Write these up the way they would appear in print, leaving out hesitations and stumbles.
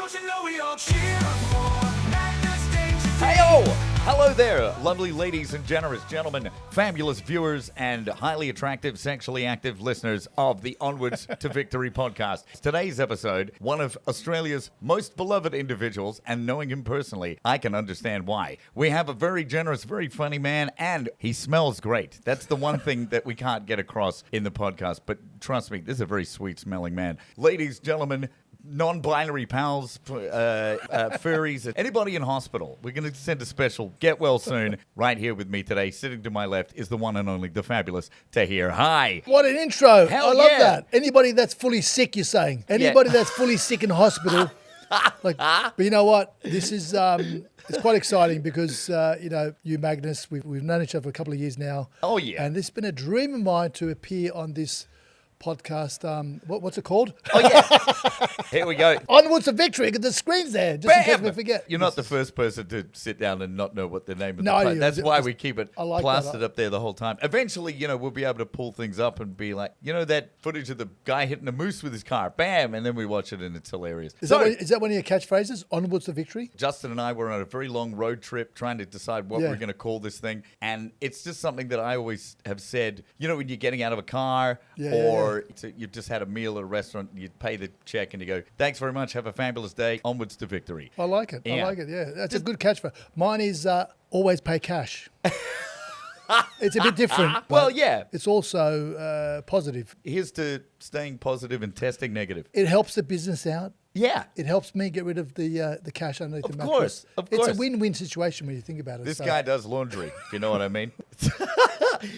Don't you know we all cheer for Magnus Danger? Hey-o! Hello there, lovely ladies and generous gentlemen, fabulous viewers, and highly attractive, sexually active listeners of the Onwards to Victory podcast. Today's episode, one of Australia's most beloved individuals, and knowing him personally, I can understand why. We have a very generous, very funny man, and he smells great. That's the one thing that we can't get across in the podcast, but trust me, this is a very sweet-smelling man. Ladies, gentlemen, non-binary pals, furries, anybody in hospital, we're going to send a special get well soon. Right here with me today, sitting to my left, is the one and only, the fabulous Tahir. Hi. What an intro. Hell I love yeah. that. Anybody that's fully sick, you're saying. Anybody that's fully sick in hospital. But you know what? This is it's quite exciting because, you, Magnus, we've known each other for a couple of years now. Oh, yeah. And it's been a dream of mine to appear on this podcast. What's it called? Oh, yeah. Here we go. Onwards to Victory. Because the screen's there, just in case we forget. You're not the first person to sit down and not know what the name of No, the podcast. That's why we keep it like plastered up there the whole time. Eventually, we'll be able to pull things up and be like, that footage of the guy hitting a moose with his car. Bam! And then we watch it and it's hilarious. Is that one of your catchphrases? Onwards to Victory? Justin and I were on a very long road trip trying to decide what we're going to call this thing. And it's just something that I always have said, when you're getting out of a car you've just had a meal at a restaurant, you pay the check and you go, thanks very much, have a fabulous day, onwards to victory. I like it. Yeah. I like it, yeah. That's a good catchphrase. Mine is always pay cash. It's a bit different. Well, but yeah. It's also positive. Here's to staying positive and testing negative. It helps the business out. Yeah. It helps me get rid of the cash underneath the mattress. Of course. It's a win-win situation when you think about it. This guy does laundry, if you know what I mean.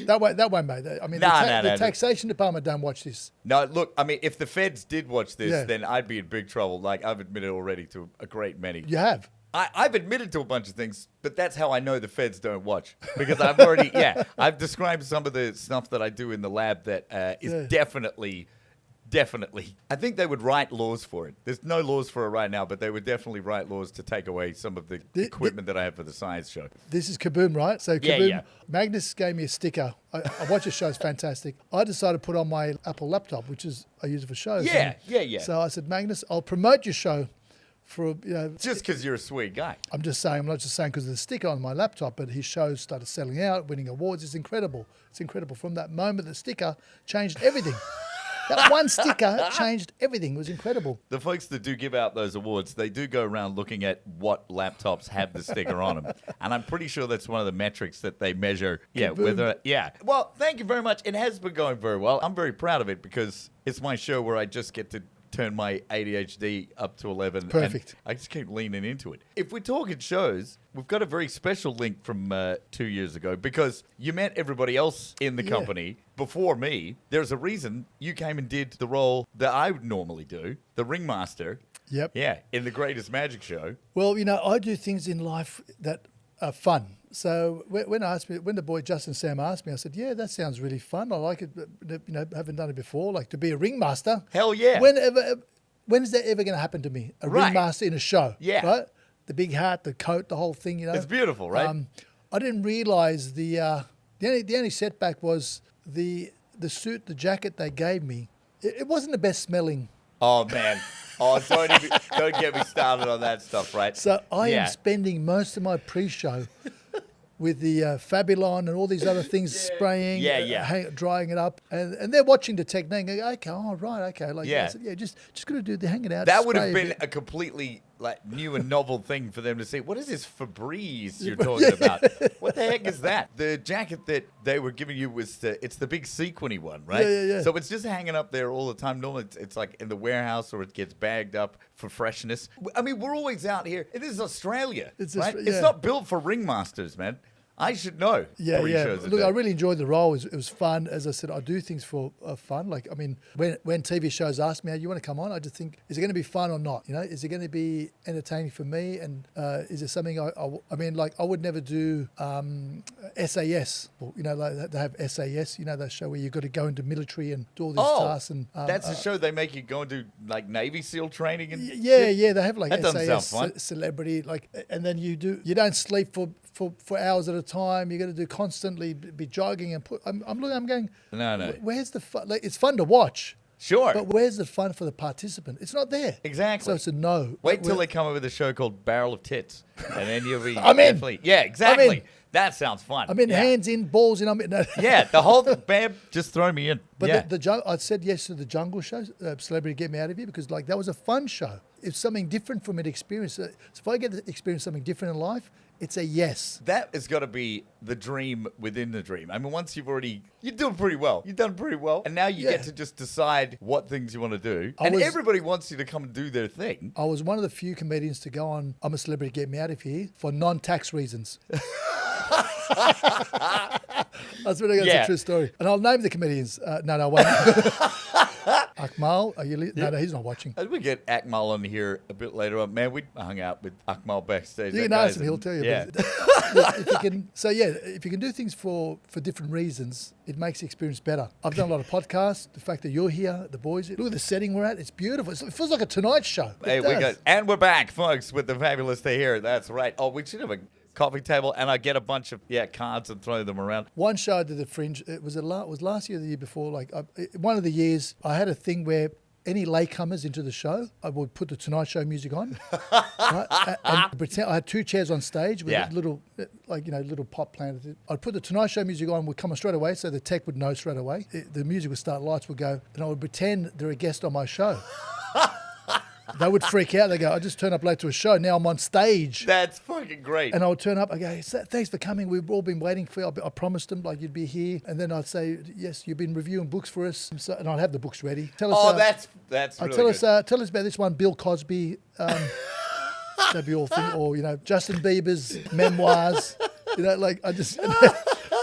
That won't mate. I mean, the taxation department don't watch this. No, look, I mean, if the feds did watch this, Yeah. then I'd be in big trouble. Like, I've admitted already to a great many. You have. I've admitted to a bunch of things, but that's how I know the feds don't watch. Because I've already, I've described some of the stuff that I do in the lab that is definitely, I think they would write laws for it. There's no laws for it right now, but they would definitely write laws to take away some of the equipment that I have for the science show. This is Kaboom, right? So Kaboom, Yeah. Magnus gave me a sticker. I watch the show, it's fantastic. I decided to put on my Apple laptop, which is I use it for shows. Yeah. So I said, Magnus, I'll promote your show for, Just because you're a sweet guy. I'm not just saying because of the sticker on my laptop, but his shows started selling out, winning awards. It's incredible. It's incredible. From that moment, the sticker changed everything. That one sticker changed everything. It was incredible. The folks that do give out those awards, they do go around looking at what laptops have the sticker on them. And I'm pretty sure that's one of the metrics that they measure. Well, thank you very much. It has been going very well. I'm very proud of it because it's my show where I just get to turn my ADHD up to 11. Perfect. And I just keep leaning into it. If we're talking shows, we've got a very special link from 2 years ago because you met everybody else in the company before me. There's a reason you came and did the role that I would normally do, the ringmaster. Yep. Yeah, in the Greatest Magic Show. Well, I do things in life that are fun. So when the boy Justin Sam asked me, I said, yeah, that sounds really fun. I like it. Haven't done it before, like to be a ringmaster. Hell yeah. When is that ever going to happen to me? A ringmaster in a show. Yeah. Right? The big hat, the coat, the whole thing, It's beautiful, right? I didn't realize the only setback was the suit, the jacket they gave me. It wasn't the best smelling. Oh, man. Don't get me started on that stuff, right? So I am spending most of my pre-show with the Fabulon and all these other things spraying, drying it up, and they're watching the technique. And go, okay, okay. I said, just got to do the hanging out. That would have been a completely new and novel thing for them to see. What is this Febreze you're talking about? What the heck is that? The jacket that they were giving you was it's the big sequiny one, right? Yeah. So it's just hanging up there all the time. Normally it's like in the warehouse or it gets bagged up for freshness. I mean, we're always out here. This is Australia, right? It's not built for ringmasters, man. I should know. Yeah. Look, I really enjoyed the role. It was fun. As I said, I do things for fun. Like, I mean, when TV shows ask me, "Hey, you want to come on?" I just think, is it going to be fun or not? Is it going to be entertaining for me? And is it something I mean, like, I would never do SAS. Well, like they have SAS. That show where you've got to go into military and do all these tasks. And that's the show they make you go and do like Navy SEAL training and yeah. They have like that SAS fun. celebrity, and then you don't sleep for hours at a time. You got to do constantly be jogging and I'm going. No. Where's the fun? Like, it's fun to watch. Sure. But where's the fun for the participant? It's not there. Exactly. So it's a no. Wait till they come up with a show called Barrel of Tits, and then you'll be I'm in. definitely. Yeah, exactly. I'm in. That sounds fun. I mean, yeah. hands in, balls in. I mean, no. Yeah, the whole bam, just throw me in. But yeah. I said yes to the Jungle show, Celebrity Get Me Out of Here, because like that was a fun show. It's something different for me to experience. So if I get to experience something different in life, it's a yes. That has got to be the dream within the dream. I mean, once you're doing pretty well. You've done pretty well. And now you Yeah. get to just decide what things you want to do. I And was- everybody wants you to come and do their thing. I was one of the few comedians to go on I'm a Celebrity Get Me Out of Here for non-tax reasons. That's really Yeah. a true story. And I'll name the comedians. No, I won't. Akmal, are you? No, he's not watching. As we get Akmal on here a bit later on, man, we hung out with Akmal backstage. You That can ask guy's him; he'll tell you. Yeah. But look, if you can do things for different reasons, it makes the experience better. I've done a lot of podcasts. The fact that you're here, the boys, look at the setting we're at. It's beautiful. It feels like a Tonight Show. Hey, It we does. got, and we're back, folks, with the fabulous Tahir. That's right. Oh, we should have a coffee table, and I get a bunch of cards and throw them around. One show I did the Fringe. It was last year, or the year before. One of the years, I had a thing where any latecomers into the show, I would put the Tonight Show music on, right? and pretend I had two chairs on stage with Yeah. little pop plant. I'd put the Tonight Show music on, would come on straight away, so the tech would know straight away. The music would start, lights would go, and I would pretend they're a guest on my show. They would freak out. They go, I just turned up late to a show. Now I'm on stage. That's fucking great. And I would turn up. I go, thanks for coming. We've all been waiting for you. I promised them like you'd be here. And then I'd say, yes, you've been reviewing books for us. And I'd have the books ready. Tell us. That's really tell good. us. Tell us about this one, Bill Cosby. That'd be all thing, or Justin Bieber's memoirs.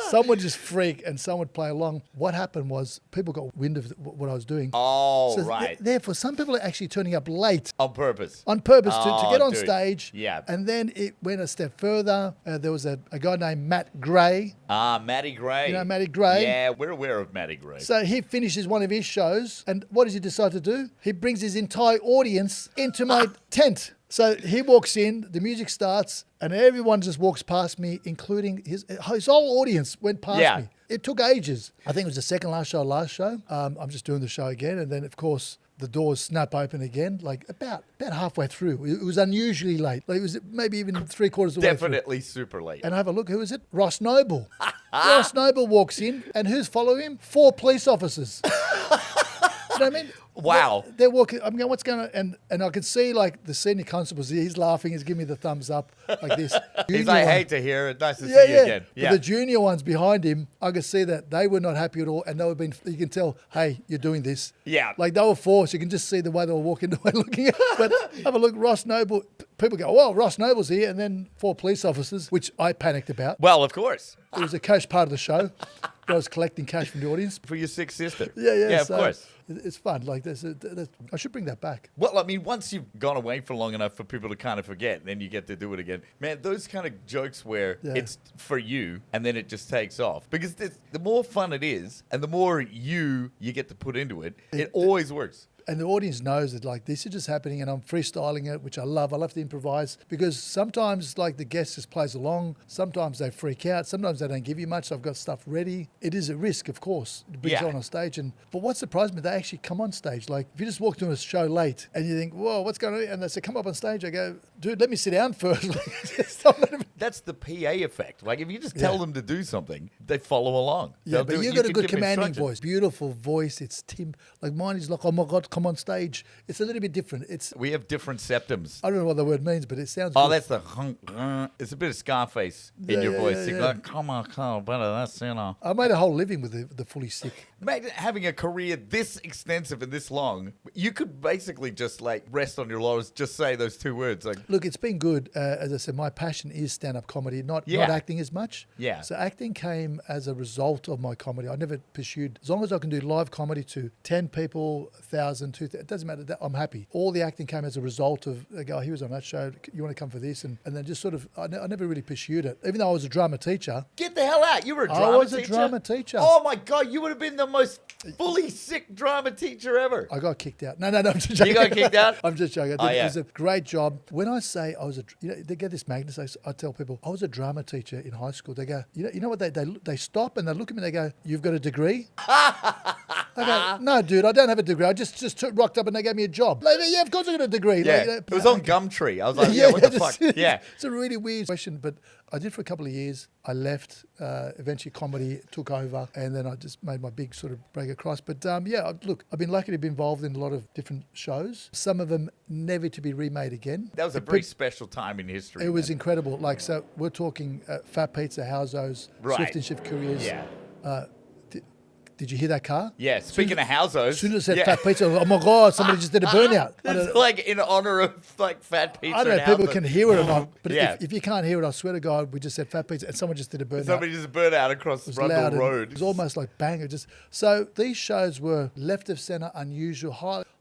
Some would just freak and some would play along. What happened was people got wind of what I was doing. Oh, So right. Therefore, some people are actually turning up late On purpose. on purpose to Oh, get on dude. stage. Yeah. And then it went a step further. There was a guy named Matt Gray. Matty Gray. You know Matty Gray? Yeah, we're aware of Matty Gray. So he finishes one of his shows. And what does he decide to do? He brings his entire audience into my tent. So he walks in, the music starts, and everyone just walks past me, including his whole audience went past Yeah. me. It took ages. I think it was the second last show. I'm just doing the show again. And then, of course, the doors snap open again, like about halfway through. It was unusually late. Like it was maybe even 3/4 of the way through. Definitely super late. And I have a look. Who is it? Ross Noble. Ross Noble walks in, and who's following him? 4 police officers. You know what I mean? Wow. They're walking. I'm going, what's going on? And I can see like the senior constables. He's laughing. He's giving me the thumbs up like this. He's Junior like, one- hey, Tahir, nice to see yeah, you yeah. again. But the junior ones behind him, I could see that they were not happy at all, and they were being. You can tell, hey, you're doing this. Yeah. Like they were forced. You can just see the way they were walking, the way looking at. But have a look, Ross Noble. People go, well, Ross Noble's here, and then 4 police officers, which I panicked about. Well, of course. It was a cash part of the show. I was collecting cash from the audience. For your sick sister. Yeah. Yeah, of so course. It's fun. Like I should bring that back. Well, I mean, once you've gone away for long enough for people to kind of forget, then you get to do it again. Man, those kind of jokes where Yeah. it's for you and then it just takes off. Because the more fun it is and the more you get to put into it, it always works. And the audience knows that like this is just happening and I'm freestyling it, which I love. I love to improvise because sometimes like the guest just plays along. Sometimes they freak out. Sometimes they don't give you much. So I've got stuff ready. It is a risk, of course, to bring Yeah. someone on stage. But what surprised me, they actually come on stage. Like if you just walk to a show late and you think, whoa, what's going on? And they say, come up on stage. I go, dude, let me sit down first. That's the PA effect. Like if you just tell Yeah. them to do something, they follow along. Yeah, They'll but do it. you've You got a can good give them commanding instructions. voice, beautiful voice. It's Tim. Like mine is like, oh my God, come on stage. It's a little bit different. We have different septums. I don't know what the word means, but it sounds Oh, good. that's the it's a bit of Scarface in Yeah, your yeah, voice. yeah, You're yeah. like, come on, better. That's, I made a whole living with the fully sick. Imagine having a career this extensive and this long. You could basically just like rest on your laurels, just say those 2 words. Like, Look, it's been good. As I said, my passion is stand-up comedy, not Yeah. acting as much. Yeah. So acting came as a result of my comedy. I never pursued, as long as I can do live comedy to 10 people, 1,000, 2,000, it doesn't matter. I'm happy. All the acting came as a result of, they go, he was on that show, you want to come for this? And then just sort of, I never really pursued it. Even though I was a drama teacher. get the hell out. You were a drama I was teacher. a drama teacher. Oh my God, you would have been the most fully sick drama teacher ever. I got kicked out. No, I'm just joking. You got kicked out? I'm just joking. Oh, yeah. It was a great job. When I say I was they get this magnet. I tell people I was a drama teacher in high school. They go, you know what? They stop and they look at me. And they go, "You've got a degree." I go, no, dude, I don't have a degree. I just rocked up and they gave me a job. Like, yeah, of course I got a degree. Yeah, Like, it was on Gumtree. I was like, yeah, what the fuck? Yeah. It's a really weird question, but I did for a couple of years. I left. Eventually, comedy took over, and then I just made my big sort of break across. But look, I've been lucky to be involved in a lot of different shows. Some of them never to be remade again. That was a very special time in history. It was incredible. Like, so we're talking Fat Pizza, Housos, Right. Swift and Shift Couriers. Yeah. Did you hear that car? Yeah, speaking of Housos. As soon as it said Fat Pizza, oh my God, somebody just did a burnout. It's like in honor of like Fat Pizza. I don't know if people can hear it or not, but Yeah. if you can't hear it, I swear to God, we just said Fat Pizza and someone just did a burnout. Somebody just burned out across It was Rundle loud and Road. It was almost like bang. So these shows were left of center, unusual,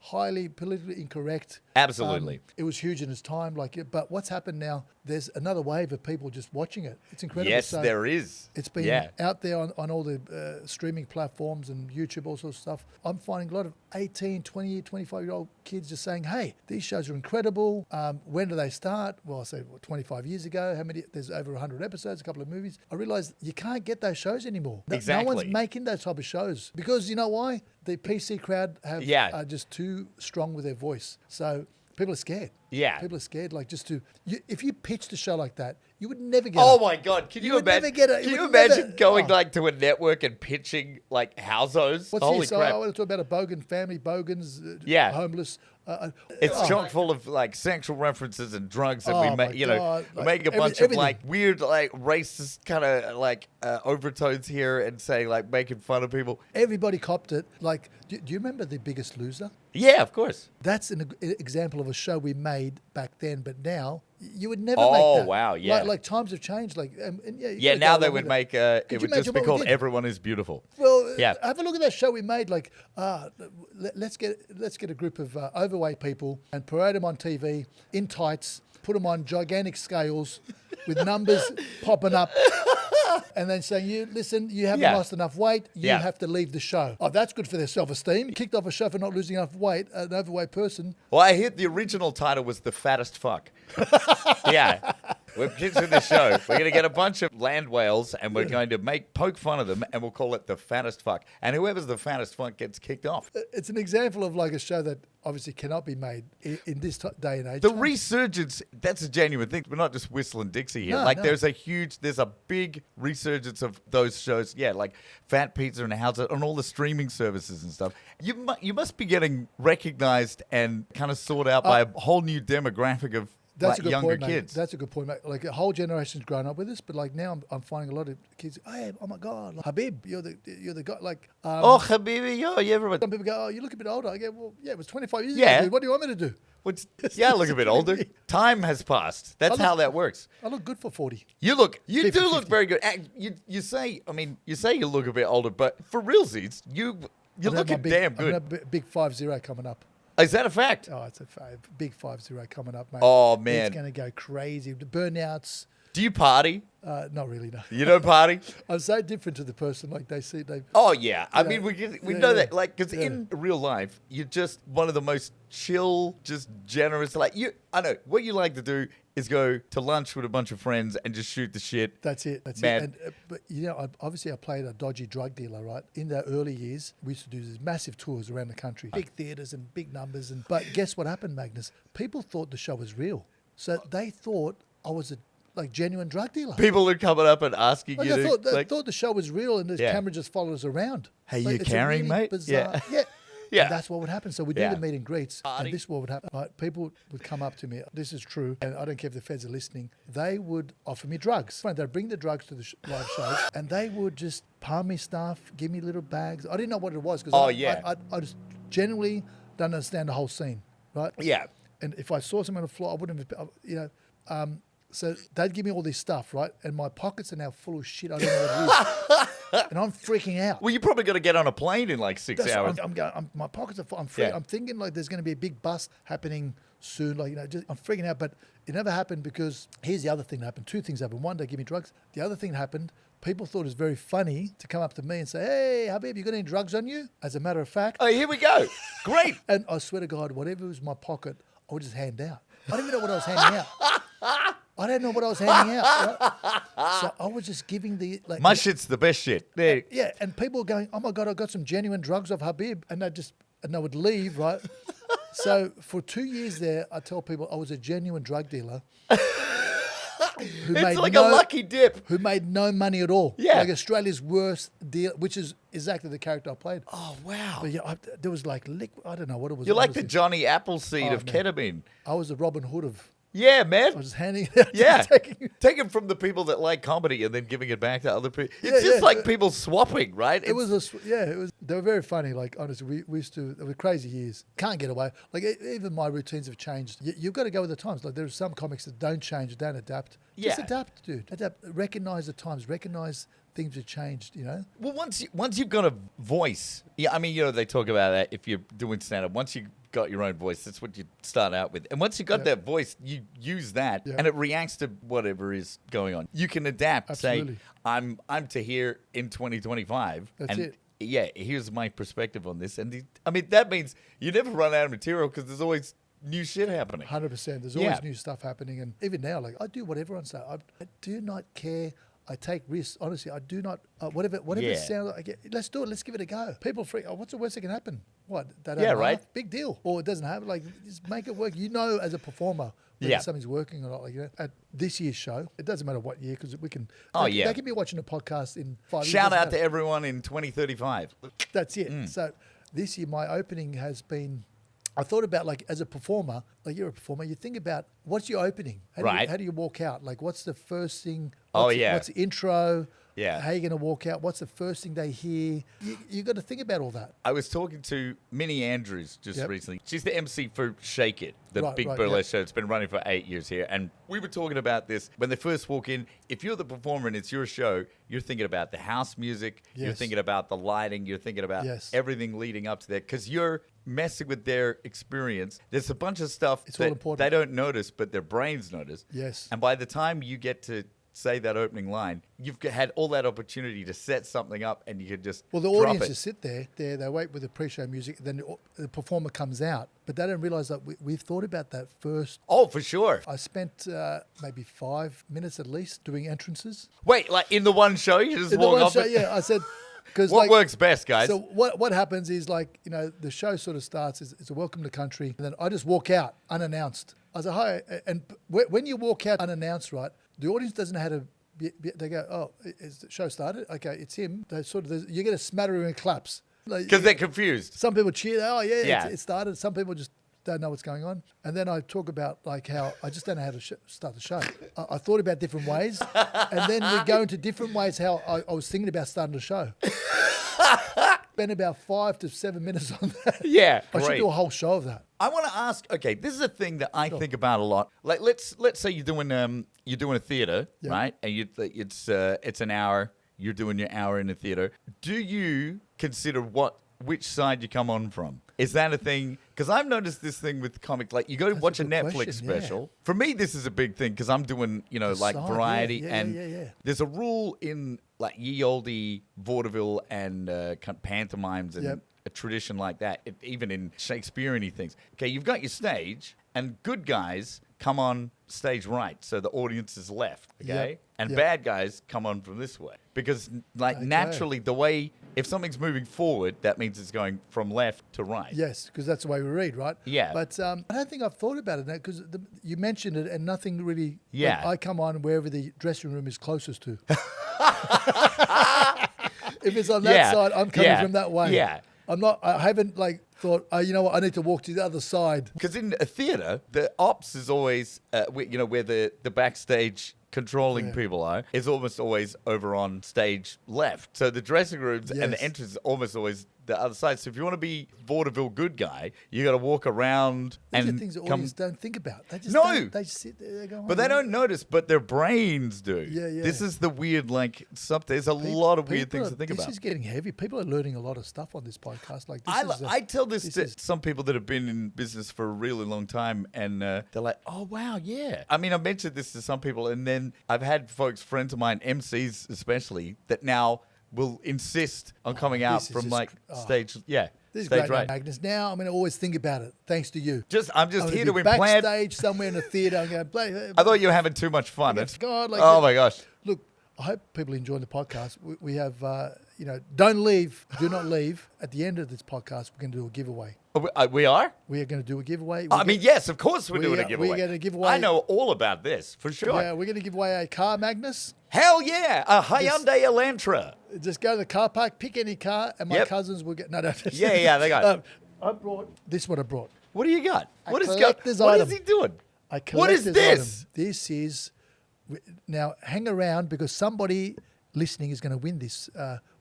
highly politically incorrect. Absolutely. It was huge in its time. But what's happened now? There's another wave of people just watching it. It's incredible. Yes, So there is. It's been out there on all the streaming platforms and YouTube, all sorts of stuff. I'm finding a lot of 18, 20, 25-year-old kids just saying, hey, these shows are incredible. When do they start? Well, I say 25 years ago. How many? There's over 100 episodes, a couple of movies. I realized you can't get those shows anymore. Exactly. No one's making those type of shows because you know why? The PC crowd are just too strong with their voice. So people are scared. Yeah. People are scared. Like if you pitched a show like that, you would never get Oh it. my God! Can you would never imagine? get it. Can You you would never- imagine going Oh. like to a network and pitching like Housos? What's Holy this? crap! I want to talk about a Bogan family, Bogans, homeless. It's chock full of like sexual references and drugs, and Oh we my make God. we Like, make a bunch of everything. like weird like racist kind of like overtones here and saying like making fun of people. Everybody copped it. Like, do you remember The Biggest Loser? Yeah, of course. That's an example of a show we made back then, but now you would never Oh, make that. wow, yeah. Like times have changed. Like, you Yeah, gotta now go they along would with make Could it you would just imagine be what we called did? Everyone is Beautiful. Well, Yeah. have a look at that show we made. Like, let's get a group of overweight people and parade them on TV in tights, put them on gigantic scales with numbers popping up. And then saying, you haven't Yeah. lost enough weight, you Yeah. have to leave the show. Oh, that's good for their self-esteem. Kicked off a show for not losing enough weight, an overweight person. Well, I hear the original title was The Fattest Fuck. Yeah. We're pitching the show. We're going to get a bunch of land whales and we're going to poke fun of them and we'll call it The Fattest Fuck. And whoever's the fattest fuck gets kicked off. It's an example of like a show that obviously cannot be made in this day and age. The resurgence, that's a genuine thing. We're not just whistling Dixie here. No. There's a big resurgence of those shows. Yeah, like Fat Pizza and Housos on all the streaming services and stuff. You must be getting recognized and kind of sought out by a whole new demographic of That's a like good younger point, mate. kids. That's a good point, mate. Like a whole generation's grown up with this, but like now I'm finding a lot of kids. Hey, oh my God, like, Habib, you're the guy. Like, Oh, Habibi, yeah, everyone. some people go, oh, you look a bit older. I go, well, yeah, it was 25 years Yeah. ago. Dude. What do you want me to do? Yeah, I look a bit older. Time has passed. That's how that works. I look good for 40. You 50, do look 50. very good. You say you look a bit older, but for realsies, you're looking damn I'm good. gonna have a big 5-0 coming up. Is that a fact? Oh, it's a big 5-0 coming up, mate. Oh, man. It's going to go crazy. The burnouts, Do you party? not really, no. You don't party? I'm so different to the person. Like they see, they. Oh yeah, I Yeah. mean we Yeah, know yeah. that, like, because Yeah. in real life you're just one of the most chill, just generous. Like I know what you like to do is go to lunch with a bunch of friends and just shoot the shit. That's it. That's Man. it. And, but obviously, I played a dodgy drug dealer, right? In the early years, we used to do these massive tours around the country, big theatres and big numbers. But guess what happened, Magnus? People thought the show was real, so they thought I was a genuine drug dealer. People are coming up and asking Like you they to, thought, they like, thought the show was real, and the Yeah. camera just followed us around. Hey, Like, you it's a carrying, really mate? Bizarre, Yeah. yeah. Yeah. And that's what would happen. So we do Yeah. the meet and greets, Party. and this is what would happen. Right? People would come up to me. This is true, and I don't care if the feds are listening. They would offer me drugs. They'd bring the drugs to the live shows, and they would just palm me stuff, give me little bags. I didn't know what it was because Oh, yeah. I just generally don't understand the whole scene, right? yeah. And if I saw someone on the floor, I wouldn't have, so they'd give me all this stuff, right? And my pockets are now full of shit. I don't know what it is. And I'm freaking out. Well, you're probably going to get on a plane in like 6 That's hours. what I'm going. My pockets are full. I'm free. Yeah. I'm thinking like there's going to be a big bust happening soon. Like, I'm freaking out. But it never happened because here's the other thing that happened. Two things happened. One, they give me drugs. The other thing that happened, people thought it was very funny to come up to me and say, hey, Habib, you got any drugs on you? As a matter of fact. Oh, here we go. Great. And I swear to God, whatever was in my pocket, I would just hand out. I didn't even know what I was handing out. I don't know what I was handing out. Right? So I was just giving the like. My shit's the best shit. There. Yeah, and people were going, "Oh my god, I got some genuine drugs off Habib," and they would leave, right? So for 2 years there, I tell people I was a genuine drug dealer. It's like a lucky dip. Who made no money at all. Yeah. Like Australia's worst deal, which is exactly the character I played. Oh, wow. But yeah, there was like, I don't know what it was. You're like the honestly. Johnny Appleseed Oh, of man. ketamine. I was the Robin Hood of. Yeah, I man. was just handing it out. Yeah. Taking, Taking from the people that like comedy and then giving it back to other people. It's Yeah, just yeah. like people swapping, right? it was it was. They were very funny. Like honestly, we used to. They were crazy years. Can't get away. Like even my routines have changed. You've got to go with the times. Like there's some comics that don't change, don't adapt. Just Yeah. adapt, dude. Adapt. Recognize the times. Recognize things have changed. You know. Well, once you've got a voice, yeah, I mean, they talk about that if you're doing stand-up. Once you got your own voice, that's what you start out with. And once you got that voice, you use that, and it reacts to whatever is going on. You can adapt. Absolutely. Say, I'm Tahir in 2025. That's and it. Yeah, here's my perspective on this. And I mean, that means you never run out of material because there's always new shit happening. 100%. There's Yeah. always new stuff happening, and even now, like I do what everyone says. I do not care. I take risks. Honestly, I do not. Whatever Yeah. it sounds like, I get, let's do it. Let's give it a go. People freak. Oh, what's the worst that can happen? What? They don't Yeah, laugh? right. Big deal. Or it doesn't happen. Like just make it work. You know, as a performer, whether Yeah. something's working or not. Like at this year's show, it doesn't matter what year because we can. Oh, they, yeah. They can be watching a podcast in 5 years. Shout doesn't out to matter. everyone in 2035. That's it. So this year, my opening has been. I thought about like as a performer, like you're a performer, you think about what's your opening? How do you walk out? Like what's the first thing? Oh, What's, yeah. What's the intro? Yeah. How are you going to walk out? What's the first thing they hear? You got to think about all that. I was talking to Minnie Andrews just Yep. recently. She's the MC for Shake It, the Right, big right, burlesque show. It's been running for 8 years here. And we were talking about this when they first walk in. If you're the performer and it's your show, you're thinking about the house music. You're Yes. thinking about the lighting. You're thinking about Yes. everything leading up to that because you're messing with their experience. There's a bunch of stuff It's all that important. they don't notice, but their brains notice. Yes. And by the time you get to say that opening line, you've had all that opportunity to set something up and you could just Well, the drop audience it. just sit there, they wait with the pre-show music, then the performer comes out, but they don't realize that we've thought about that first. Oh, for sure. I spent maybe 5 minutes at least doing entrances. Wait, like in the one show, you just In the walk one off show, it? yeah, I said, because What works best, guys? So what happens is like, the show sort of starts, it's a welcome to country, and then I just walk out unannounced. I say, hi, and when you walk out unannounced, right, the audience doesn't know how to, they go, oh, is the show started? Okay, it's him. They sort of, you get a smattering of claps. Because they're confused. Some people cheer, oh yeah, Yeah. it started. Some people just don't know what's going on. And then I talk about like how I just don't know how to start the show. I thought about different ways, and then we go into different ways how I was thinking about starting the show. Spent about 5 to 7 minutes on that. Yeah, I should great. do a whole show of that. I want to ask. Okay, this is a thing that I think about a lot. Like, let's say you're doing a theater, Yeah. right? And it's an hour. You're doing your hour in a theater. Do you consider which side you come on from? Is that a thing? Because I've noticed this thing with comics. Like, you go to That's watch a a good Netflix question, yeah. special. For me, this is a big thing because I'm doing, like side, variety. yeah, and yeah. there's a rule in like ye olde vaudeville and pantomimes and Yep. a tradition like that, even in Shakespearean things. Okay, you've got your stage, and good guys come on stage right, so the audience is left, okay? Yep. And Yep. bad guys come on from this way. Because, Okay. naturally, the way, if something's moving forward, that means it's going from left to right. Yes, because that's the way we read, right? Yeah. But I don't think I've thought about it now because you mentioned it and nothing really. Yeah. Like, I come on wherever the dressing room is closest to. If it's on that Yeah. side, I'm coming Yeah. from that way. Yeah. I haven't like thought, you know what, I need to walk to the other side. Because in a theater, the ops is always, where the backstage controlling people are, is almost always over on stage left. So the dressing rooms and the Yes. entrance is almost always the other side. So if you want to be vaudeville good guy, you got to walk around These are and things that come. audience don't think about. They just No. don't. They just sit there. They go, But they don't notice, but their brains do. Yeah, yeah. This is the weird, there's a lot of weird People things to think This about. is getting heavy. People are learning a lot of stuff on this podcast. Like this I tell this to is- some people that have been in business for a really long time, and they're like, "Oh wow, yeah." I mean, I mentioned this to some people, and then I've had folks, friends of mine, MCs especially, that now will insist on coming out this is from just like cr- oh. stage. Yeah, This is Stage great, right. Magnus. Now I'm going to always think about it, thanks to you. I'm just I'm here gonna to be implant. backstage somewhere in the theatre. I'm going, play. I thought you were having too much fun. God, like Oh my gosh. Look, I hope people enjoy the podcast. We have, don't leave, do not leave. At the end of this podcast, we're going to do a giveaway. We are? We are going to do a giveaway. I mean, yes, of course we're we doing a are- giveaway. we're gonna give away- I know all about this, for sure. Yeah, we're going to give away a car, Magnus. Hell yeah, a Hyundai Elantra. Just go to the car park, pick any car, and my Yep. cousins will get. No. Yeah, they got it. I brought this. Is what I brought. What do you got? A What is collector's What is item. he doing? A What is collector's this? item. This is now hang around because somebody listening is going to win this.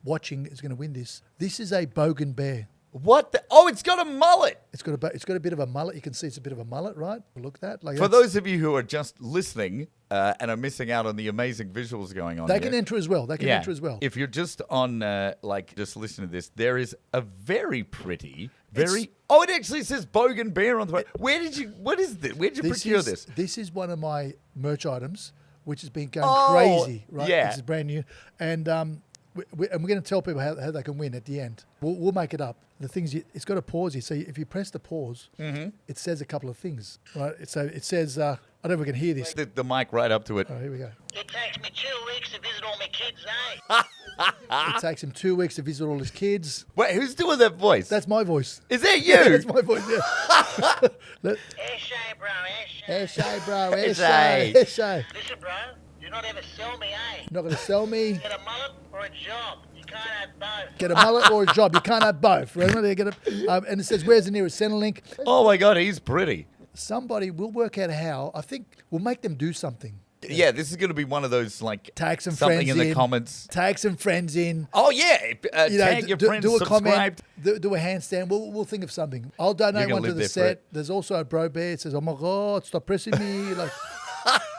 Watching is going to win this. This is a bogan bear. What the? Oh, it's got a mullet. It's got a bit of a mullet. You can see it's a bit of a mullet, right? Look at that. Like For that's- those of you who are just listening and are missing out on the amazing visuals going on they here, can enter as well. They can enter as well. If you're just on, just listening to this, there is a very pretty, Oh, it actually says Bogan Bear on the. What is this? Where did you procure this? This is one of my merch items, which has been going Oh, crazy, right? yeah. This is brand new, and we're going to tell people how they can win at the end. We'll make it up. The things it's got a pause here. So if you press the pause, it says a couple of things, right? So it says, I don't know if we can hear this. The mic right up to it. Oh, here we go. It takes me 2 weeks to visit all my kids, eh? It takes him 2 weeks to visit all his kids. Wait, who's doing that voice? That's my voice. Is that you? That's my voice. Yeah. Eshay, bro, eshay. Eshay, bro. Eshay. Eshay. Eshay. Listen, bro, do not ever sell me, eh? Not going to sell me. Get a mullet or a job. You can't have both. Get a mullet or a job. You can't have both. Right? And it says, where's the nearest Centrelink? Oh my God, he's pretty. Somebody will work out how. I think we'll make them do something. Yeah, this is going to be one of those like Tag some something friends in the comments. Tag some friends in. Oh yeah, tag your friends. Do a Subscribe. comment. Do a handstand. We'll think of something. I'll donate gonna one to live the there for it. set. There's also a bro bear. It says, "Oh my God, stop pressing me!" Like,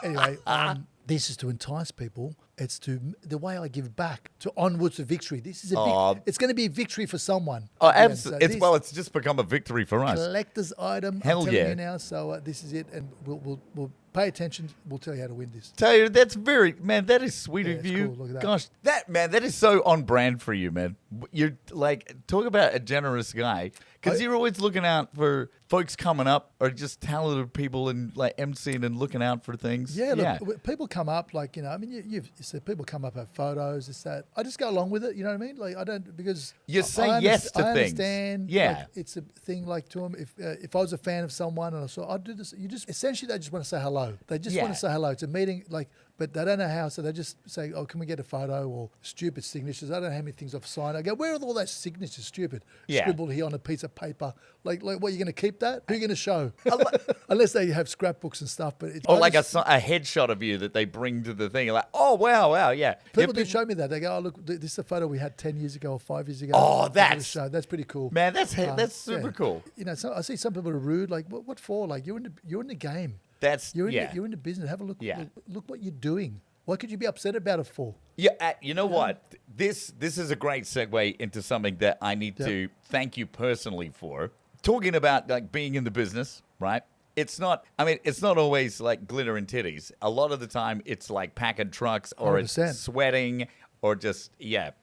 anyway, this is to entice people. It's the way I give back to onwards to victory. This is it's going to be a victory for someone. Oh, at the end. absolutely. So It's just become a victory for us. collector's item. Hell I'm telling yeah. you now. So this is it, and we'll pay attention. We'll tell you how to win this. Tahir, that's that is sweet Yeah, of it's you. cool. Look at that. Gosh, that is so on brand for you, man. You're like, talk about a generous guy. Because you're always looking out for folks coming up or just talented people and like emceeing and looking out for things. Yeah, look, people come up like, I mean, you said people come up, have photos, this, that. I just go along with it, you know what I mean? Like, I don't, because You say I yes to I things. understand. Yeah. Like, it's a thing like to them. If I was a fan of someone and I saw, I'd do this, essentially they just want to say hello. They just want Yeah. to say hello. It's a meeting, like, but they don't know how, so they just say, "Oh, can we get a photo?" Or stupid signatures. I don't know how many things I've signed. I go, "Where are all those signatures? Stupid, Yeah. scribbled here on a piece of paper. Like, what, you're going to keep that? Who are you going to show? Unless they have scrapbooks and stuff. But it's Or like a headshot of you that they bring to the thing. You're like, oh, wow, yeah. people Yeah, do show me that. They go, "Oh, look, this is a photo we had 10 years ago or 5 years ago." Oh, I'm gonna that's- show. That's pretty cool. Man, that's super yeah. cool. So I see some people are rude. Like, what for? Like, you're in the game. That's, You're in yeah. you're in the business. Have a look. Yeah. Look what you're doing. What could you be upset about it for? Yeah, you know what? This is a great segue into something that I need to thank you personally for. Talking about like being in the business, right? It's not always like glitter and titties. A lot of the time it's like packing trucks or it's 100%. sweating or just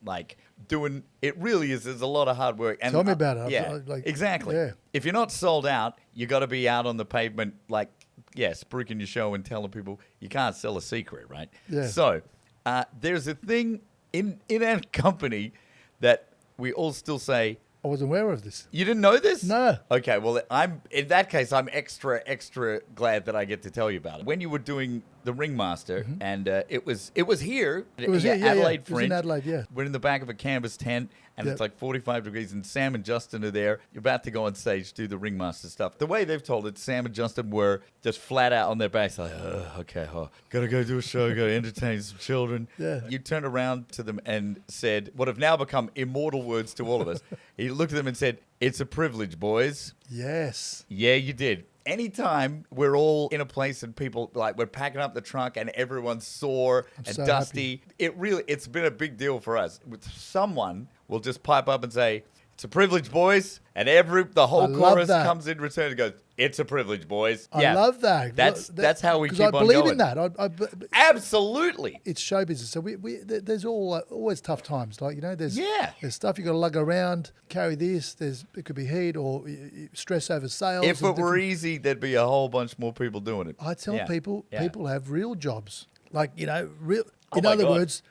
like doing it really is there's a lot of hard work. And Tell me about it. Yeah. Exactly. Yeah. If you're not sold out, you got to be out on the pavement like spruiking your show and telling people you can't sell a secret, right? Yeah. So there's a thing in our company that we all still say, I wasn't aware of this. you didn't know this? No. Okay, well, I'm extra glad that I get to tell you about it. When you were doing the Ringmaster, and it was here. It was here, yeah, Adelaide yeah. It was in Fringe. Adelaide, yeah. We're in the back of a canvas tent, and Yep. it's like 45 degrees, and Sam and Justin are there. You're about to go on stage, do the Ringmaster stuff. The way they've told it, Sam and Justin were just flat out on their backs, like, gotta go do a show, gotta entertain some children. Yeah. You turned around to them and said what have now become immortal words to all of us. He looked at them and said, "It's a privilege, boys." Yes. Yeah, you did. Anytime we're all in a place and people like we're packing up the trunk and everyone's sore and so dusty, it's been a big deal for us. Someone will just pipe up and say, It's a privilege, boys. And the whole I love chorus that. comes in return and goes, it's a privilege, boys. I love that. That's how we keep on Because I believe going. in that. Absolutely. It's show business. So there's always tough times. Like, there's Yeah. there's stuff you got to lug around, carry this. It could be heat or stress over sales. If and it were different- easy, there'd be a whole bunch more people doing it. I tell Yeah. people Yeah. have real jobs. Like, real. Oh In my other God. words,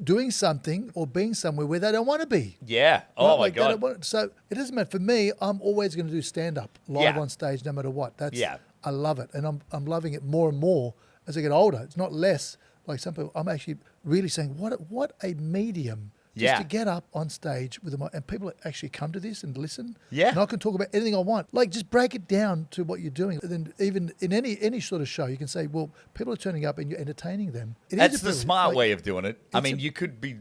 doing something or being somewhere where they don't want to be. Yeah. Oh, Right? my Like, they don't God. want- so it doesn't matter. For me, I'm always going to do stand-up live Yeah. on stage no matter what. Yeah. I love it. And I'm loving it more and more as I get older. It's not less like some people. I'm actually really saying, what a medium. Just Yeah. to get up on stage with and people actually come to this and listen. Yeah. And I can talk about anything I want. Like, just break it down to what you're doing. And then even in any sort of show, you can say, well, people are turning up and you're entertaining them. It is That's a the privilege. smart Like, way of doing it. I it's mean, a- you could be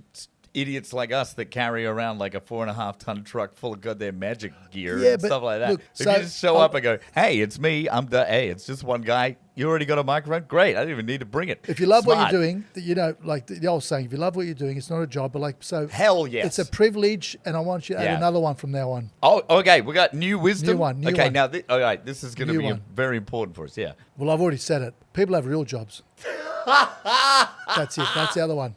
idiots like us that carry around like a 4.5-ton truck full of goddamn magic gear Yeah, and but stuff like that. look, if so you just show I'll- up and go, hey, it's me. Hey, it's just one guy. You already got a microphone? Great. I didn't even need to bring it. If you love Smart. what you're doing, like the old saying, if you love what you're doing, it's not a job, but like, so. Hell yes. It's a privilege, and I want you to Yeah. add another one from now on. Oh, okay. We got new wisdom. New one, okay, one. now, all right. This is going to New be one. very important for us. Yeah. Well, I've already said it. People have real jobs. That's it. That's the other one.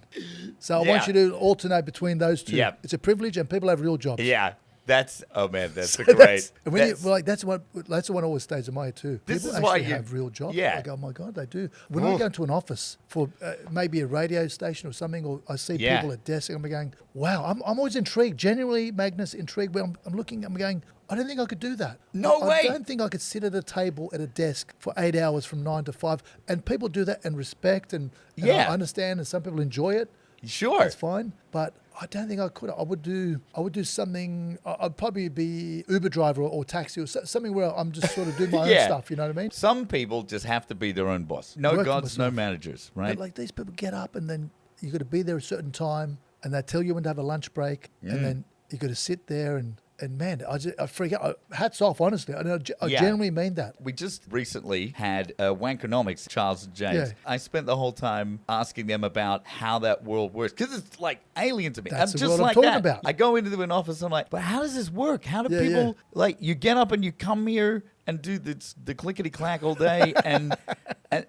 So I want Yeah. you to alternate between those two. Yeah. It's a privilege, and people have real jobs. Yeah. That's that's So a great. and when that's- that's the one always stays in my head too. This People is why actually you- have real jobs. yeah. Like, oh my God, they do. When I go into an office for maybe a radio station or something, or I see Yeah. people at desks, and I'm going, wow, I'm always intrigued. Genuinely, Magnus, intrigued. When I'm looking, I'm going, I don't think I could do that. No way. I don't think I could sit at a table at a desk for 8 hours from 9 to 5. And people do that and respect and Yeah. I understand, and some people enjoy it. Sure. That's fine, but I don't think I could. I would do something. I'd probably be Uber driver or taxi or something where I'm just sort of doing my Yeah. own stuff. You know what I mean? Some people just have to be their own boss. No Work for gods, no myself. managers, right? But like, these people get up and then you got to be there a certain time, and they tell you when to have a lunch break, and then you got to sit there and man, I freak out. Hats off, honestly. I Yeah. genuinely mean that. We just recently had Wankonomics, Charles and James. Yeah. I spent the whole time asking them about how that world works because it's like alien to me. That's I'm the just world I'm like talking that. about. I go into an office, I'm like, but how does this work? How do Yeah, people yeah. like you get up and you come here and do the clickety clack all day and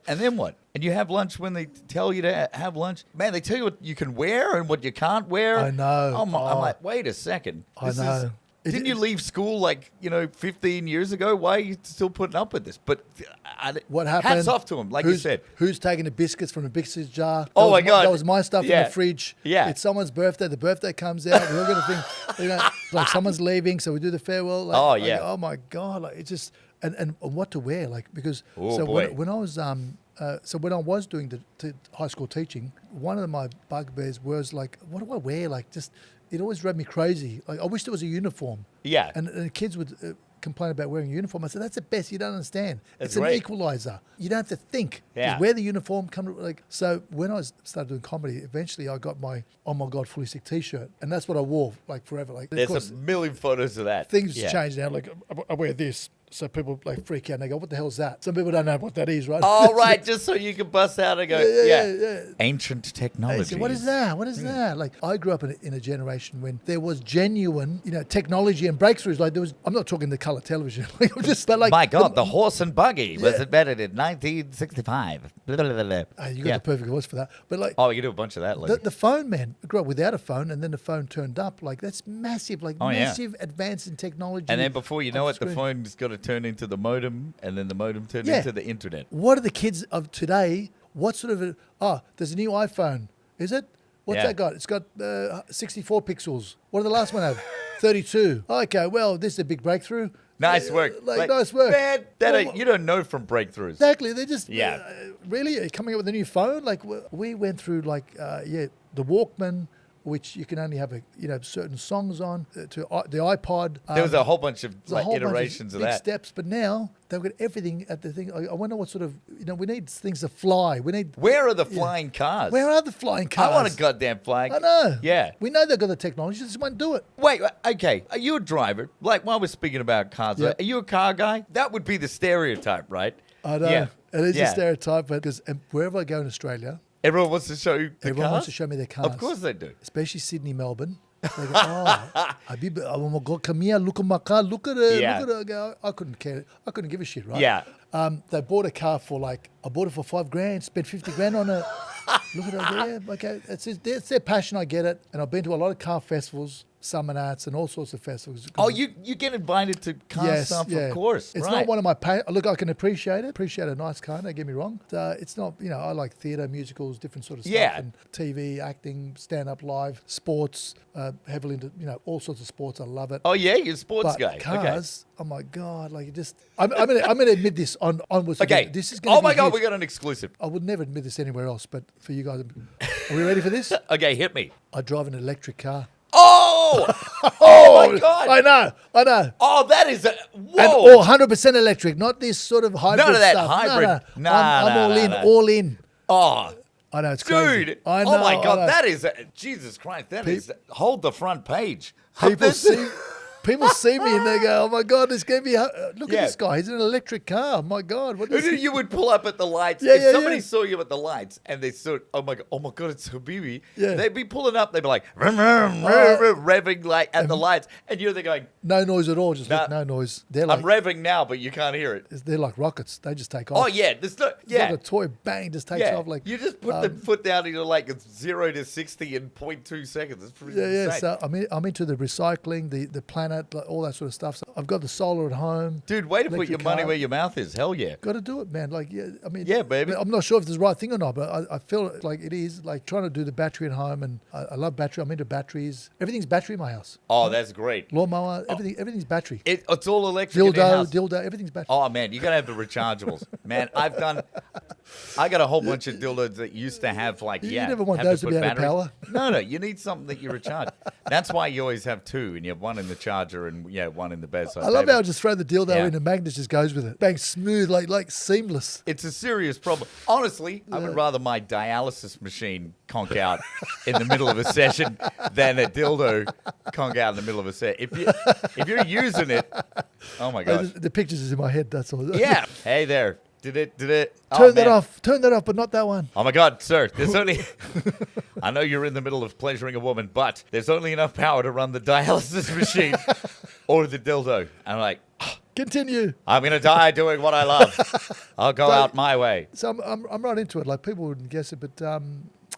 then what? And you have lunch when they tell you to have lunch. Man, they tell you what you can wear and what you can't wear. I know. I'm Oh. like, wait a second. I know. Didn't you leave school 15 years ago? Why are you still putting up with this? But What happened? Hats off to him, like you said. Who's taking the biscuits from the biscuit jar? Oh That was my God. That was my stuff in Yeah. the fridge. Yeah. It's someone's birthday. The birthday comes out. We're all going to think, like someone's leaving, so we do the farewell. Like, Oh, like, yeah. oh my God! Like, it's just and what to wear, like, because Oh, so boy. when I was when I was doing the high school teaching, one of my bugbears was like, what do I wear? Like, just it always drove me crazy. Like, I wish there was a uniform. Yeah. And kids would complain about wearing a uniform. I said, that's the best. You don't understand. That's It's an right. equalizer. You don't have to think. Yeah. Just wear the uniform. So when I started doing comedy, eventually I got my "Oh my God, fully sick" T-shirt, and that's what I wore like forever. Like, of There's course, a million photos of that. things Yeah. change now. Like, I wear this, so people like freak out and they go, "What the hell is that?" Some people don't know what that is, right? All right, just so you can bust out and go, Yeah. Ancient They technology. say, what is that? What is that? Like, I grew up in a generation when there was genuine, technology and breakthroughs. Like, I'm not talking the color television. Like, I'm just, but like, My God, the horse and buggy was Yeah. invented in 1965. Blah, blah, blah, blah. you got the perfect voice for that. But like, Oh, you do a bunch of that later. the phone, man. I grew up without a phone, and then the phone turned up. Like, that's massive. Like, Oh, yeah. massive advance in technology. And then before you know on it, the screen. phone's got to turn into the modem, and then the modem turned Yeah. into the internet. What are the kids of today? What sort of there's a new iPhone. Is it? What's Yeah. that got? It's got 64 pixels. What did the last one have? 32. Okay, well, this is a big breakthrough. Nice work. Like, nice work. Man, Well, you don't know from breakthroughs. Exactly. They're just Yeah. really, are you coming up with a new phone? Like, we went through the Walkman, which you can only have certain songs on, to the iPod. There was a whole bunch of there's a whole bunch iterations of big that. steps, but now they've got everything at the thing. I wonder what sort of we need things to fly. We need. Where are the flying cars? Where are the flying cars? I want a goddamn flag. I know. Yeah. We know they've got the technology. They just won't do it. Wait, okay. Are you a driver? Like, while we're speaking about cars, Yeah. are you a car guy? That would be the stereotype, right? I know. Yeah. It is Yeah. a stereotype, but because wherever I go in Australia, Everyone wants to show you the everyone cars? wants to show me their cars. Of course they do. Especially Sydney, Melbourne. They go, oh, Habib, oh my God, come here, look at my car, look at it, Yeah. look at it. I go, I couldn't care. I couldn't give a shit, right? Yeah. They bought a car for I bought it for $5,000, spent 50 grand on it. Look at it there. Okay, it's their passion. I get it. And I've been to a lot of car festivals, Summer Nights, and all sorts of festivals. Oh, you get invited to car stuff, of course. It's right. not one of my look, I can appreciate it. Appreciate a nice car, don't get me wrong. It's not, I like theatre, musicals, different sort of stuff. Yeah. And TV, acting, stand-up, live, sports, heavily into, all sorts of sports. I love it. Oh, yeah, you're a sports But guy. cars, oh my God, I'm gonna admit this onwards. Okay. Again. This is gonna Oh, be my God, huge. we got an exclusive. I would never admit this anywhere else, but for you guys, are we ready for this? Okay, hit me. I drive an electric car. Oh! Oh, my God. I know. Oh, that is a... And Whoa. all 100% electric, not this sort of hybrid None of that stuff. hybrid. No. Nah, I'm nah, all nah, in, nah. all in. Oh, I know, it's crazy. dude. I know, Oh, my I God, know. that is... Jesus Christ, that is... Hold the front page. People This- people see me and they go, "Oh my God, it's going to be look Yeah. at this guy. He's in an electric car. My God, what is he?" You would pull up at the lights. Yeah, if yeah, somebody yeah. saw you at the lights and they saw, oh my God, it's Habibi. Yeah. They'd be pulling up. They'd be like, revving like at the lights, and you're there going, No noise at all, just Nah. look, no noise. They're I'm like revving now, but you can't hear it. they're like rockets. They just take off. Oh yeah, there's no, It's like yeah, a toy, bang, just takes yeah. off. Like You just put the foot down and you're like it's 0 to 60 in 0.2 seconds. It's pretty yeah. insane. So I'm into the recycling, the planet, like, all that sort of stuff. So I've got the solar at home. Dude, way to put your electric money car. where your mouth is. Hell yeah. Got to do it, man. Like, yeah, I mean, Yeah, baby. I'm not sure if it's the right thing or not, but I feel like it is. Like trying to do the battery at home, and I love battery. I'm into batteries. Everything's battery in my house. Oh, that's great. Lawnmower, everything's battery. It's all electric in your house. Dildo, everything's battery. Oh man, you gotta have the rechargeables, man. I got a whole bunch of dildos that used to have like You yeah. never want have those to put be out of batteries. power. No, you need something that you recharge. That's why you always have two, and you have one in the charger and one in the bedside. I love table. how I just throw the dildo Yeah. in and magnet just goes with it. Bang, smooth, like seamless. It's a serious problem. Honestly, I would rather my dialysis machine conk out in the middle of a session than a dildo conk out in the middle of a set. If you're using it, oh my gosh. The pictures is in my head. That's all. Yeah. Hey there. Did it? Oh, Turn that man. off. Turn that off, but not that one. Oh my God, sir! There's only. I know you're in the middle of pleasuring a woman, but there's only enough power to run the dialysis machine or the dildo. And I'm like, Continue. I'm gonna die doing what I love. I'll go out my way. So I'm right into it. Like people wouldn't guess it, but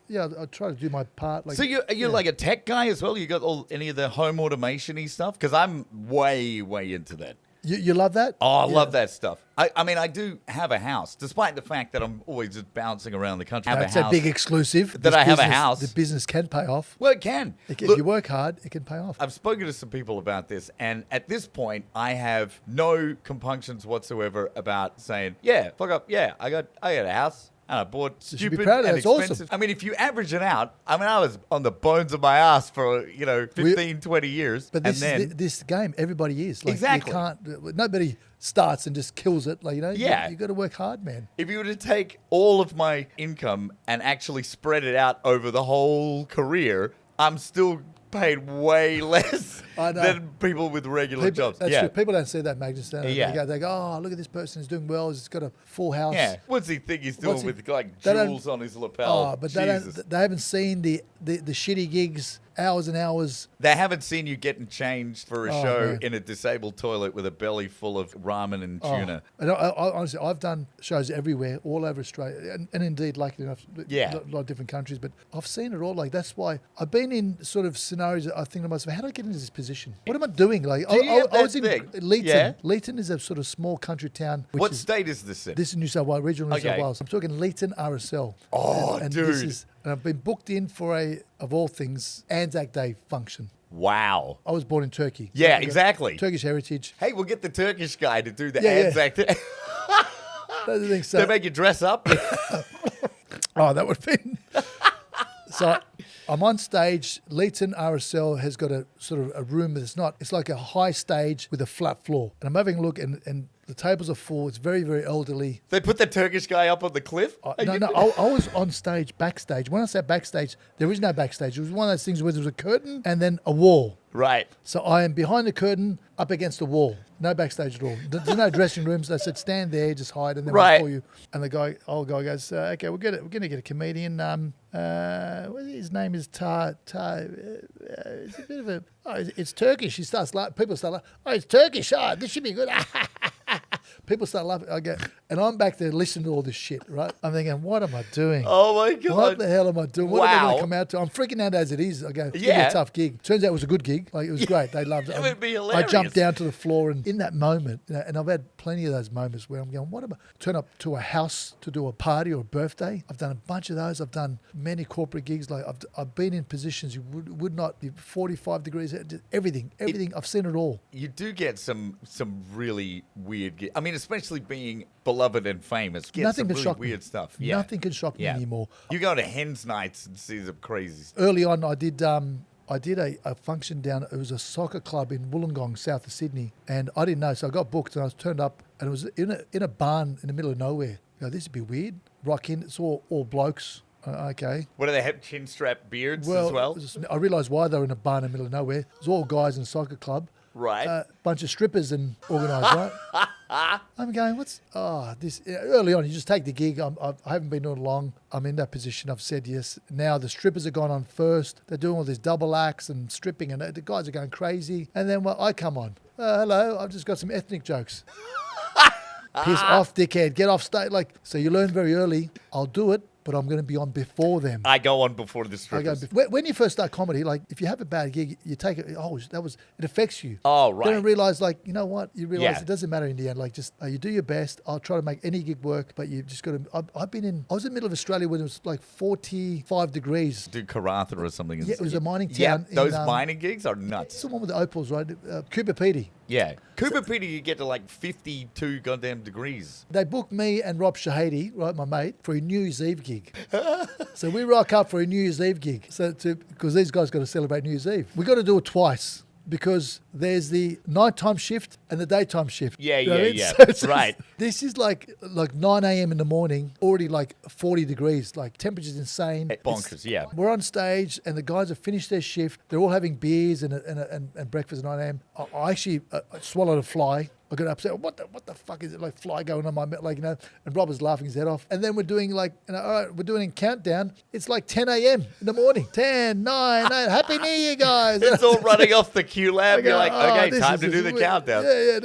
yeah, I try to do my part. Like, So you're like a tech guy as well. You got any of the home automation-y stuff? Because I'm way into that. you love that? Oh, I Yeah. love that stuff. I mean, I do have a house, despite the fact that I'm always just bouncing around the country. That's a big exclusive. That This I have a business- house. The business can pay off. Well, it can. If Look, you work hard, it can pay off. I've spoken to some people about this, and at this point, I have no compunctions whatsoever about saying, "Yeah, fuck up, yeah, I got a house." And I bought You should be stupid proud of that. and It's awesome. expensive. I mean, if you average it out, I mean, I was on the bones of my ass for 15, 20 years, But this and then is this game. Everybody is like Exactly. You can't. Nobody starts and just kills it. Like Yeah. You got to work hard, man. if you were to take all of my income and actually spread it out over the whole career, I'm still paid way less I know. than people with regular jobs. That's Yeah. true. People don't see that, Magnus. Yeah. They go, oh, look at this person. He's doing well. He's got a full house. Yeah. What's he think he's doing What's he- with like They don't- jewels on his lapel? Oh, but Jesus. they haven't seen the shitty gigs, hours and hours. They haven't seen you getting changed for a Oh, show man. in a disabled toilet with a belly full of ramen and tuna. And I, honestly, I've done shows everywhere, all over Australia, and indeed, luckily enough, Yeah. a lot of different countries. But I've seen it all. Like that's why I've been in sort of scenarios that I think to myself, how did I get into this position? What am I doing? Like Do you have I was that in thing? Leeton. Yeah. Leeton is a sort of small country town. Which What is, state is this in? This is New South Wales, regional New South Okay. Wales. I'm talking Leeton, RSL. Oh, and dude. And I've been booked in for of all things, Anzac Day function. Wow. I was born in Turkey. Yeah, I've got exactly. Turkish heritage. Hey, we'll get the Turkish guy to do the Yeah, yeah. Anzac thing. Those are the things. They make you dress up. Oh, that would be. So I'm on stage. Leeton RSL has got a sort of a room that's not, it's like a high stage with a flat floor. And I'm having a look and the tables are full. It's very, very elderly. They put the Turkish guy up on the cliff. No, I was on stage, backstage. When I say backstage, there is no backstage. It was one of those things where there was a curtain and then a wall. Right. So I am behind the curtain, up against the wall. No backstage at all. There's no dressing rooms. They said, stand there, just hide, and then Right. we'll call you. And the old guy goes, okay, we're going to get a comedian. His name is Tahir. It's a bit of a, it's Turkish. He starts laughing. People start laughing. Oh, it's Turkish. Oh, this should be good. People start laughing. I go, and I'm back there listening to all this shit, right? I'm thinking, what am I doing? Oh my God. What the hell am I doing? What am I going Wow. to come out to? I'm freaking out as it is. I go, it's going to be Yeah. a tough gig. Turns out it was a good gig. Like, it was great. They loved it. It would be I hilarious. jumped down to the floor, and in that moment, and I've had plenty of those moments where I'm going, what am I? Turn up to a house to do a party or a birthday. I've done a bunch of those. I've done many corporate gigs. Like I've been in positions you would not be 45 degrees, everything. I've seen it all. You do get some really weird. I mean, especially being beloved and famous. Get Nothing some can really shock me. weird stuff. Yeah. Nothing can shock me Yeah. anymore. You go to hens nights and see some crazy stuff. Early on, I did a function down. It was a soccer club in Wollongong, south of Sydney, and I didn't know. So I got booked, and I was turned up, and it was in a barn in the middle of nowhere. I go, this would be weird. Rock in. It's all blokes. Okay. What do they have? Chin strap beards as well? I realised why they were in a barn in the middle of nowhere. It was all guys in a soccer club. Right. Bunch of strippers and organised, right? I'm going, this early on, you just take the gig. I haven't been doing it long. I'm in that position. I've said yes. Now the strippers have gone on first. They're doing all these double acts and stripping, and the guys are going crazy. And then I come on. Hello, I've just got some ethnic jokes. Piss off, dickhead. Get off stage. So you learn very early. I'll do it, but I'm going to be on before them. I go on before the I go, strippers. when you first start comedy, if you have a bad gig, you take it. It affects you. Oh, right. Then I realize, you know what? You realize Yeah. it doesn't matter in the end. You do your best. I'll try to make any gig work, but you just got to. I was in the middle of Australia when it was 45 degrees. Do Karatha or something. Yeah, it was a mining Yeah, town in, those mining gigs are It's nuts. the one with the opals, right? Cooper Petey. Yeah. Cooper Pedy, you get to 52 goddamn degrees. They booked me and Rob Shahady, right, my mate, for a New Year's Eve gig. So we rock up for a New Year's Eve gig. Because these guys got to celebrate New Year's Eve. We got to do it twice because there's the nighttime shift and the daytime shift. Yeah, You know what I mean? yeah. So it's- Right. This is like 9 a.m. in the morning, already 40 degrees. Temperature's insane. Bonkers, yeah. We're on stage and the guys have finished their shift. They're all having beers and breakfast at 9 a.m. I actually swallowed a fly. I got upset. What the fuck is it? Fly going on my mouth, And Rob was laughing his head off. And then we're doing all right, we're doing a countdown. It's 10 a.m. in the morning. 10, 9, 8. Happy New Year, guys. It's all running off the Q lab. You're like, okay, this time is to do the weird. countdown. Yeah.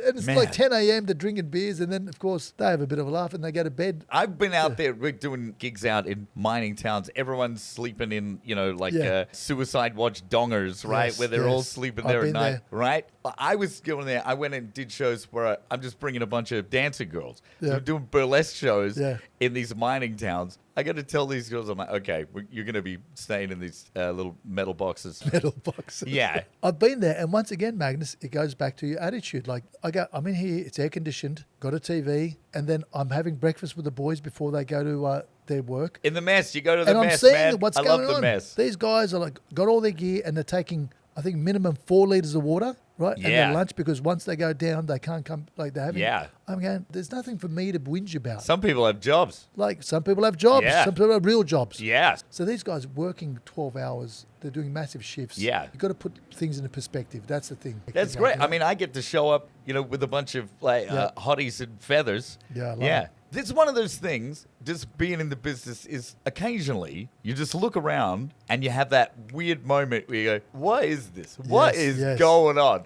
And it's Man. 10 a.m. They're drinking beers, and then of course they have a bit of a laugh and they go to bed. I've been out there. We're doing gigs out in mining towns. Everyone's sleeping in, Yeah. suicide watch dongers, right? Yes, Where they're all yes. sleeping I've there at been night, there. right? I was going there. I went and did shows where I'm just bringing a bunch of dancing girls. So Yeah. we're doing burlesque shows Yeah. in these mining towns. I got to tell these girls, I'm like, okay, you're going to be staying in these little metal boxes. Metal boxes. Yeah. I've been there, and once again, Magnus, it goes back to your attitude. I'm in here, it's air conditioned, got a TV, and then I'm having breakfast with the boys before they go to their work. In the mess, you go to the And I'm mess, seeing man. what's I going love the on. mess. These guys are got all their gear, and they're taking, I think, minimum 4 litres of water, right? And Yeah. their lunch, because once they go down, they can't come, they're having. Yeah. I'm going, there's nothing for me to whinge about. Some people have jobs. Some people have jobs. Yeah. Some people have real jobs. Yeah. So these guys are working 12 hours. They're doing massive shifts. Yeah. You've got to put things into perspective. That's the thing. That's great. I mean, I get to show up, with a bunch of hotties and feathers. Yeah, I love yeah. it. This is one of those things, just being in the business, is occasionally you just look around and you have that weird moment where you go, what is this? What Yes, is yes. going on?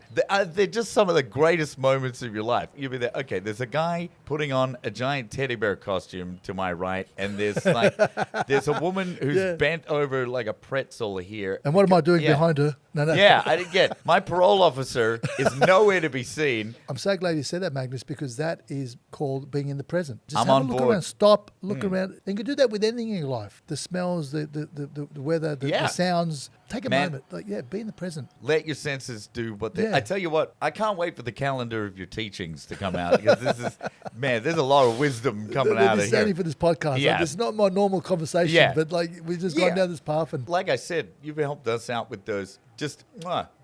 They're just some of the greatest moments of your life. You'll be there, okay, there's a guy putting on a giant teddy bear costume to my right, and there's there's a woman who's Yeah. bent over like a pretzel here. And what am I doing Yeah. behind her? No. Yeah, I didn't get. My parole officer is nowhere to be seen. I'm so glad you said that, Magnus, because that is called being in the present. Just I'm have on a look board. around, stop, look around. And you can do that with anything in your life. The smells, the weather, the Yeah. sounds. Take a Man. moment. Be in the present. Let your senses do what they. Yeah. I tell you what, I can't wait for the calendar of your teachings to come out, because this is, man, there's a lot of wisdom coming out of This is only here. for this podcast. Yeah. This is not my normal conversation, Yeah. but we've just Yeah. gone down this path. And Like I said, you've helped us out with those Just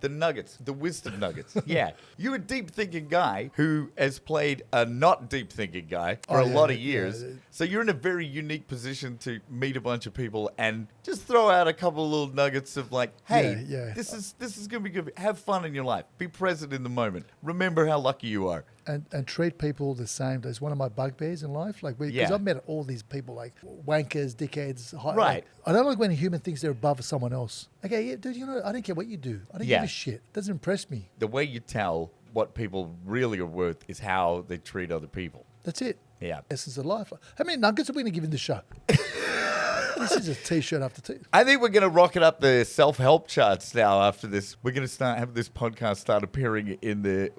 the nuggets, the wisdom nuggets. Yeah. You're a deep thinking guy who has played a not deep thinking guy for a lot of years. So you're in a very unique position to meet a bunch of people and just throw out a couple of little nuggets of like, hey, this is gonna be good. Have fun in your life. Be present in the moment. Remember how lucky you are. And treat people the same. That's one of my bugbears in life. Like, because I've met all these people, like wankers, dickheads. Right. Like, I don't like when a human thinks they're above someone else. Okay, yeah, dude, you know, I don't care what you do. I don't give a shit. It doesn't impress me. The way you tell what people really are worth is how they treat other people. That's it. Yeah. Essence of life. How many nuggets are we going to give in the show? This is a T-shirt after T. I think we're going to rocket up the self-help charts now after this. We're going to start having this podcast start appearing in the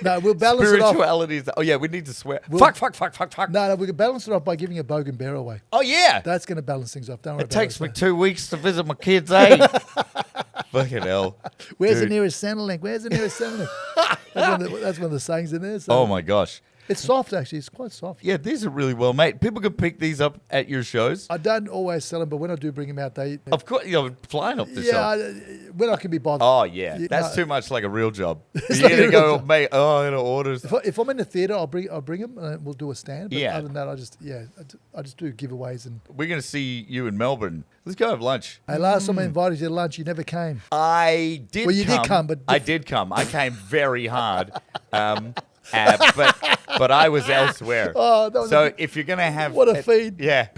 No, we'll balance it off. spiritualities. Oh, yeah, we need to swear. Fuck. No, we can balance it off by giving a bogan bear away. Oh, yeah. That's going to balance things off. Don't worry It about takes me 2 weeks to visit my kids, eh? Fucking hell. Where's Dude. the nearest Centrelink? Where's the nearest Centrelink? That's one of the sayings in there. So Oh, my gosh. it's soft, actually. It's quite soft. Yeah, these are really well made. People can pick these up at your shows. I don't always sell them, but when I do bring them out, they... Of course, you're flying off the shelf. When I can be bothered. Oh, yeah. That's no. too much like a real job. It's You're like going to a go, real job. mate, I'm going to order. If I'm in the theatre, I'll bring them and we'll do a stand. But Yeah. other than that, I just do giveaways. And We're going to see you in Melbourne. Let's go have lunch. hey, last time I invited you to lunch, you never came. I did Well, you did come, but I did come. I came very hard. But I was elsewhere. Oh, that was so if you're going to have... What a feed. Yeah.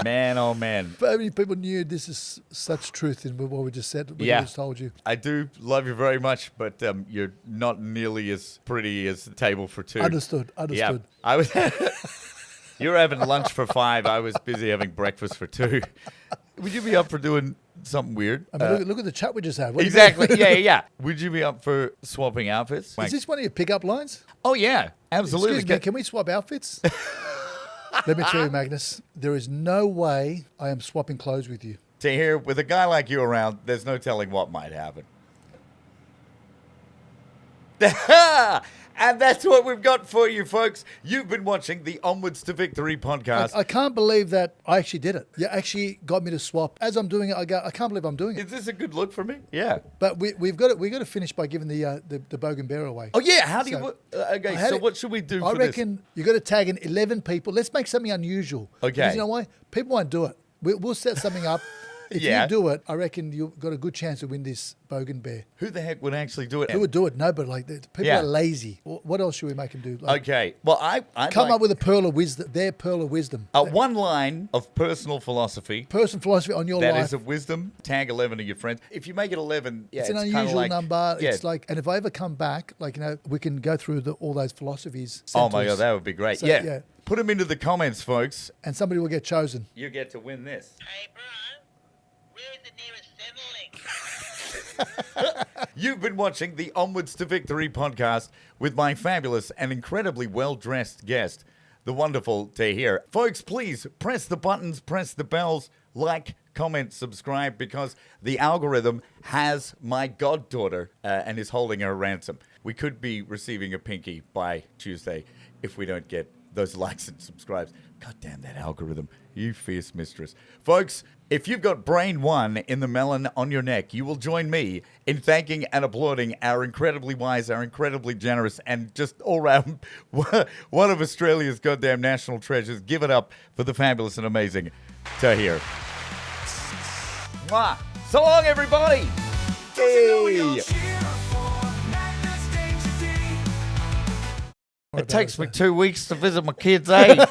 Man, oh, man. But how many people knew this is such truth in what we just said? What we just told you. I do love you very much, but you're not nearly as pretty as the table for two. Understood. Yeah. I was... You were having lunch for 5. I was busy having breakfast for 2. Would you be up for doing something weird? I mean, look at the chat we just had. What do you Exactly. mean? Yeah. Would you be up for swapping outfits? Is this one of your pickup lines? Oh, yeah. Absolutely. Excuse me, can we swap outfits? Let me tell you, Magnus, there is no way I am swapping clothes with you. Tahir, with a guy like you around, there's no telling what might happen. And that's what we've got for you, folks. You've been watching the Onwards to Victory podcast. I can't believe that I actually did it. You actually got me to swap. As I'm doing it, I go, I can't believe I'm doing it. Is this a good look for me? Yeah. But we've got to finish by giving the bogan bear away. Oh, yeah. How do So, you... okay, so what should we do for I this? reckon you got to tag in 11 people. Let's make something unusual. Okay. Because you know why? People won't do it. We'll set something up. If Yeah. you do it, I reckon you've got a good chance to win this bogan bear. Who the heck would actually do it? Who would do it? No, but like people Yeah. are lazy. What else should we make them do? Like, Okay. Well, I'd come like, up with a pearl of wisdom. Their pearl of wisdom. one line of personal philosophy. Person philosophy on your That life. is of wisdom. Tag 11 of your friends. If you make it 11, yeah, It's an kinda unusual like, number. Yeah. It's like, and if I ever come back, like, you know, we can go through all those philosophies. Oh sent my to God, us, that would be great. So, yeah. yeah. Put them into the comments, folks. and somebody will get chosen. You get to win this. Hey, bro, where's the nearest Centrelink? You've been watching the Onwards to Victory podcast with my fabulous and incredibly well-dressed guest, the wonderful Tahir. Folks, please press the buttons, press the bells, like, comment, subscribe, because the algorithm has my goddaughter and is holding her ransom. We could be receiving a pinky by Tuesday if we don't get those likes and subscribes. God damn that algorithm. You fierce mistress. Folks, if you've got brain 1 in the melon on your neck, you will join me in thanking and applauding our incredibly wise, our incredibly generous, and just all-round one of Australia's goddamn national treasures. Give it up for the fabulous and amazing Tahir. Mwah. So long, everybody. Hey. It takes me 2 weeks to visit my kids, eh?